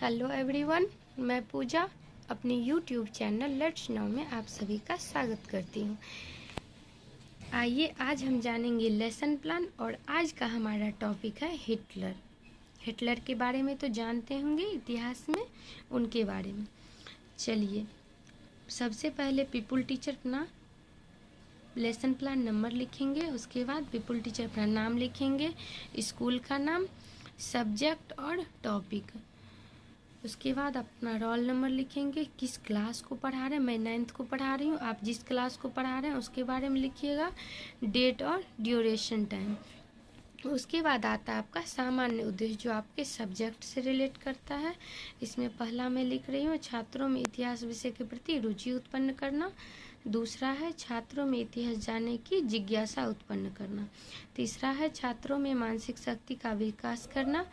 Hello everyone, मैं पूजा अपनी YouTube channel let's now में आप सभी का स्वागत करती हूँ। आइए आज हम जानेंगे लेसन प्लान और आज का हमारा टॉपिक है हिटलर। हिटलर के बारे में तो जानते होंगे, इतिहास में उनके बारे में। चलिए सबसे पहले पीपुल टीचर अपना लेसन प्लान नंबर लिखेंगे, उसके बाद पीपुल टीचर अपना नाम लिखेंगे, स्कूल का नाम, सब्जेक्ट और टॉपिक। उसके बाद अपना रोल नंबर लिखेंगे, किस क्लास को पढ़ा रहे हैं। मैं 9th को पढ़ा रही हूँ, आप जिस क्लास को पढ़ा रहे हैं उसके बारे में लिखिएगा, डेट और ड्यूरेशन टाइम। उसके बाद आता है आपका सामान्य उद्देश्य, जो आपके सब्जेक्ट से रिलेट करता है। इसमें पहला मैं लिख रही हूँ छात्रों में इतिहास विषय के प्रति रुचि उत्पन्न करना। दूसरा है छात्रों में इतिहास जानने की जिज्ञासा उत्पन्न करना। तीसरा है छात्रों में मानसिक शक्ति का विकास करना।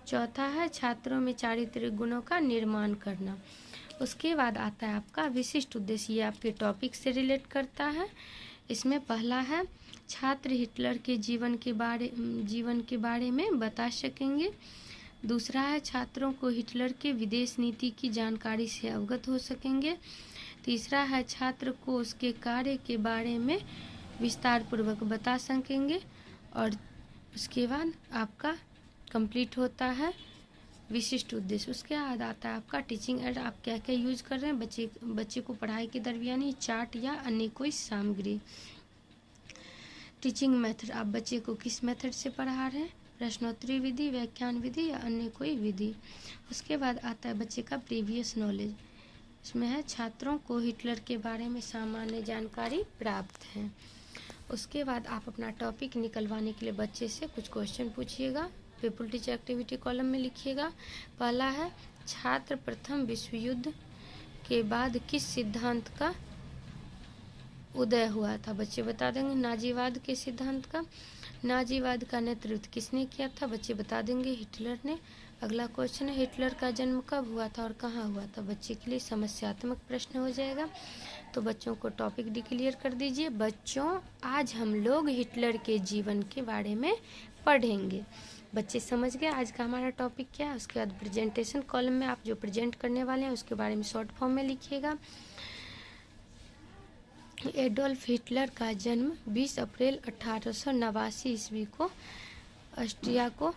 चौथा है छात्रों में चारित्रिक गुणों का निर्माण करना। उसके बाद आता है आपका विशिष्ट उद्देश्य, ये आपके टॉपिक से रिलेट करता है। इसमें पहला है छात्र हिटलर के जीवन के बारे में बता सकेंगे। दूसरा है छात्रों को हिटलर के विदेश नीति की जानकारी से अवगत हो सकेंगे। तीसरा है छात्र को उसके कार्य के बारे में विस्तार पूर्वक बता सकेंगे। और उसके बाद आपका कंप्लीट होता है विशिष्ट उद्देश्य। उसके बाद आता है आपका टीचिंग एड, आप क्या क्या यूज कर रहे हैं बच्चे को पढ़ाई के दरमियान चार्ट या अन्य कोई सामग्री। टीचिंग मेथड, आप बच्चे को किस मेथड से पढ़ा रहे हैं, प्रश्नोत्तरी विधि, व्याख्यान विधि या अन्य कोई विधि। उसके बाद आता है बच्चे का प्रीवियस नॉलेज, इसमें है छात्रों को हिटलर के बारे में सामान्य जानकारी प्राप्त है। उसके बाद आप अपना टॉपिक निकलवाने के लिए बच्चे से कुछ क्वेश्चन पूछिएगा, पीपुल टीचर एक्टिविटी कॉलम में लिखिएगा। पहला है छात्र प्रथम विश्व युद्ध के बाद किस सिद्धांत का उदय हुआ था, बच्चे बता देंगे नाजीवाद के सिद्धांत का। नाजीवाद का नेतृत्व किसने किया था, बच्चे बता देंगे हिटलर ने। अगला क्वेश्चन है हिटलर का जन्म कब हुआ था और कहाँ हुआ था, बच्चे के लिए समस्यात्मक प्रश्न हो जाएगा, तो बच्चों को टॉपिक डिक्लेयर कर दीजिए। बच्चों आज हम लोग हिटलर के जीवन के बारे में पढ़ेंगे। बच्चे समझ गए आज का हमारा टॉपिक क्या है। उसके बाद प्रेजेंटेशन कॉलम में आप जो प्रेजेंट करने वाले हैं उसके बारे में शॉर्ट फॉर्म में लिखिएगा। एडोल्फ हिटलर का जन्म 20 अप्रैल 1889 ईस्वी को ऑस्ट्रिया को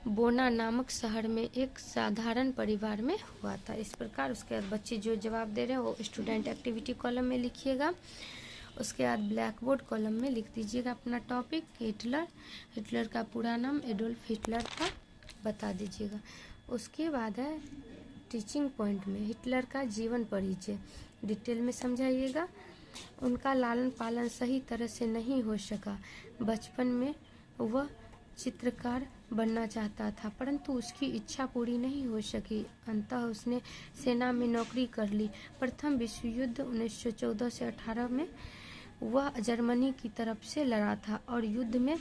बोना नामक शहर में एक साधारण परिवार में हुआ था। इस प्रकार उसके बाद बच्चे जो जवाब दे रहे हैं वो स्टूडेंट एक्टिविटी कॉलम में लिखिएगा। उसके बाद ब्लैक बोर्ड कॉलम में लिख दीजिएगा अपना टॉपिक हिटलर का पूरा नाम एडोल्फ हिटलर था, बता दीजिएगा। उसके बाद है टीचिंग पॉइंट में हिटलर का जीवन परिचय डिटेल में समझाइएगा। उनका लालन पालन सही तरह से नहीं हो सका। बचपन में वह चित्रकार बनना चाहता था परंतु उसकी इच्छा पूरी नहीं हो सकी। अंततः उसने सेना में नौकरी कर ली। प्रथम विश्व युद्ध 1914 से 18 में वह जर्मनी की तरफ से लड़ा था और युद्ध में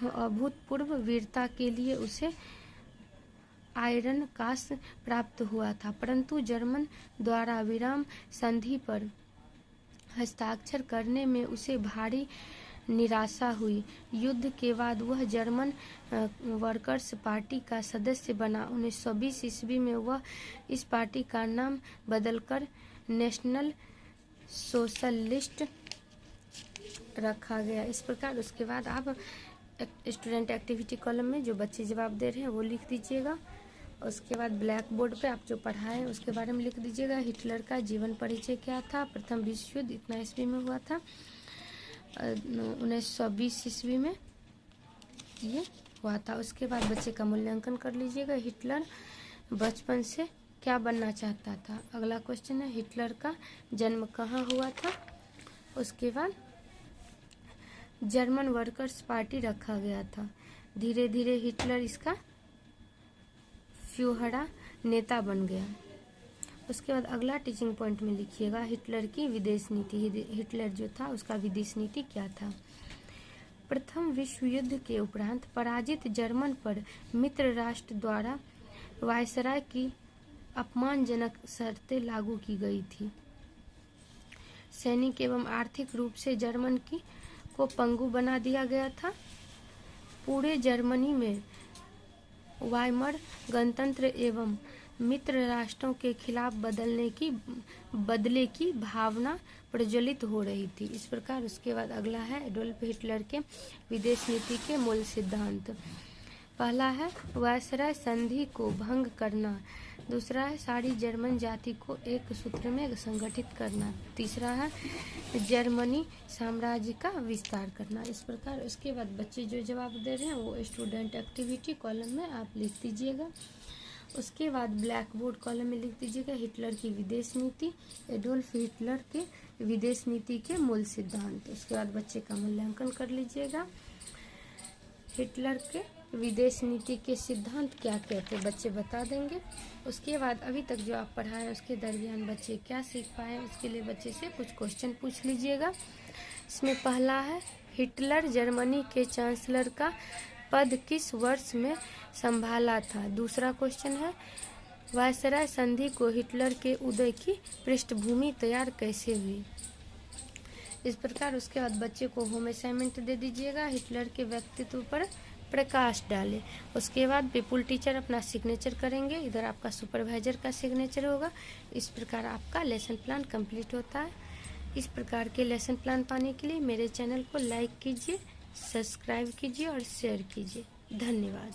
अभूतपूर्व वीरता के लिए उसे आयरन कास प्राप्त हुआ था, परंतु जर्मन द्वारा विराम संधि पर हस्ताक्षर करने में उसे भारी निराशा हुई। युद्ध के बाद वह जर्मन वर्कर्स पार्टी का सदस्य बना। 1920 ईस्वी में वह इस पार्टी का नाम बदलकर नेशनल सोशलिस्ट रखा गया। इस प्रकार उसके बाद आप स्टूडेंट एक्टिविटी कॉलम में जो बच्चे जवाब दे रहे हैं वो लिख दीजिएगा। उसके बाद ब्लैक बोर्ड पे आप जो पढ़ाएं उसके बारे में लिख दीजिएगा। हिटलर का जीवन परिचय क्या था, प्रथम विश्व युद्ध इतना ईस्वी में हुआ था, 1920 ईस्वी में ये हुआ था। उसके बाद बच्चे का मूल्यांकन कर लीजिएगा। हिटलर बचपन से क्या बनना चाहता था। अगला क्वेश्चन है हिटलर का जन्म कहाँ हुआ था। उसके बाद जर्मन वर्कर्स पार्टी रखा गया था। धीरे धीरे हिटलर इसका फ्यूहरा नेता बन गया। उसके बाद अगला टीचिंग पॉइंट में लिखिएगा हिटलर की विदेश नीति। हिटलर जो था उसका विदेश नीति क्या था। प्रथम विश्व युद्ध के उपरांत पराजित जर्मन पर मित्र राष्ट्र द्वारा वायसराय की अपमानजनक शर्तें लागू की गई थी। सैनिक एवं आर्थिक रूप से जर्मन को पंगु बना दिया गया था। पूरे जर्मनी में वाइमर गणतंत्र एवं मित्र राष्ट्रों के खिलाफ बदले की भावना प्रज्वलित हो रही थी। इस प्रकार उसके बाद अगला है एडोल्फ हिटलर के विदेश नीति के मूल सिद्धांत। पहला है वायसराय संधि को भंग करना। दूसरा है सारी जर्मन जाति को एक सूत्र में संगठित करना। तीसरा है जर्मनी साम्राज्य का विस्तार करना। इस प्रकार उसके बाद बच्चे जो जवाब दे रहे हैं वो स्टूडेंट एक्टिविटी कॉलम में आप लिख दीजिएगा। उसके बाद ब्लैक बोर्ड कॉलम में लिख दीजिएगा हिटलर की विदेश नीति, एडोल्फ हिटलर के विदेश नीति के मूल सिद्धांत। उसके बाद बच्चे का मूल्यांकन कर लीजिएगा। हिटलर के विदेश नीति के सिद्धांत क्या क्या थे बच्चे बता देंगे। उसके बाद अभी तक जो आप पढ़ाए उसके दरमियान बच्चे क्या सीख पाए उसके लिए बच्चे से कुछ क्वेश्चन पूछ लीजिएगा। इसमें पहला है हिटलर जर्मनी के चांसलर का पद किस वर्ष में संभाला था। दूसरा क्वेश्चन है वायसराय संधि को हिटलर के उदय की पृष्ठभूमि तैयार कैसे हुई। इस प्रकार उसके बाद बच्चे को होम असाइनमेंट दे दीजिएगा, हिटलर के व्यक्तित्व पर प्रकाश डाले। उसके बाद विपुल टीचर अपना सिग्नेचर करेंगे, इधर आपका सुपरवाइजर का सिग्नेचर होगा। इस प्रकार आपका लेसन प्लान कंप्लीट होता है। इस प्रकार के लेसन प्लान पाने के लिए मेरे चैनल को लाइक कीजिए, सब्सक्राइब कीजिए और शेयर कीजिए। धन्यवाद।